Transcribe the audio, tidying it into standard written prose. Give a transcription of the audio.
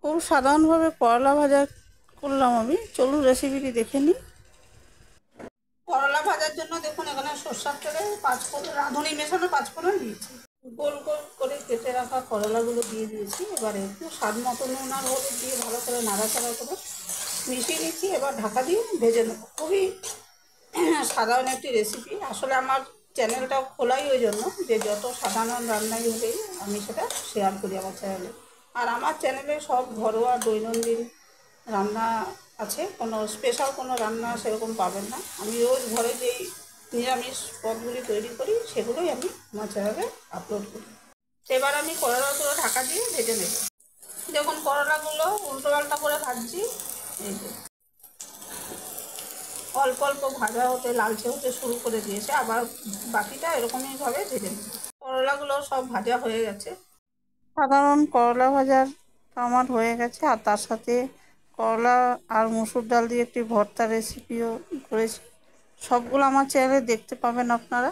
খুব সাধারণভাবে করলা ভাজা করলাম আমি। চলুন রেসিপিটি দেখে নিই। করলা ভাজার জন্য দেখুন এখানে সরষের তেলে পাঁচফোড়ন, রাঁধুনি মেশানো পাঁচফোড়ন দিয়েছি। গোল গোল করে কেটে রাখা করলাগুলো দিয়ে দিয়েছি। এবারে একটু স্বাদ মতো নুন আর হলুদ দিয়ে ভালো করে নাড়াচাড়া করে মিশিয়ে নিচ্ছি। এবার ঢাকা দিয়ে ভেজে নেব। খুবই সাধারণ একটি রেসিপি। আসলে আমার চ্যানেলটা খোলাই ওই জন্য যে যত সাধারণ রান্নাই হলেই আমি সেটা শেয়ার করি আমার চ্যানেলে। আর আমার চ্যানেলে সব ঘরোয়া দৈনন্দিন রান্না আছে, কোনো স্পেশাল কোনো রান্না সেরকম পাবেন না। আমি রোজ ঘরে যেই নিরামিষ পদগুলি তৈরি করি সেগুলোই আমি আমার চ্যানেলে আপলোড করি। এবার আমি করলাগুলো ঢাকা দিয়ে ভেজে নেব। দেখুন করলাগুলো উল্টো পাল্টা করে ভাজছি। এই যে অল্প অল্প ভাজা হতে লালচে হতে শুরু করে দিয়েছে, আবার বাকিটা এরকমইভাবে ভেজে নেব। করলাগুলো সব ভাজা হয়ে গেছে। সাধারণ করলা ভাজার আমার হয়ে গেছে। আর তার সাথে করলা আর মসুর ডাল দিয়ে একটি ভর্তা রেসিপিও করেছি। সবগুলো আমার চ্যানেলে দেখতে পাবেন আপনারা।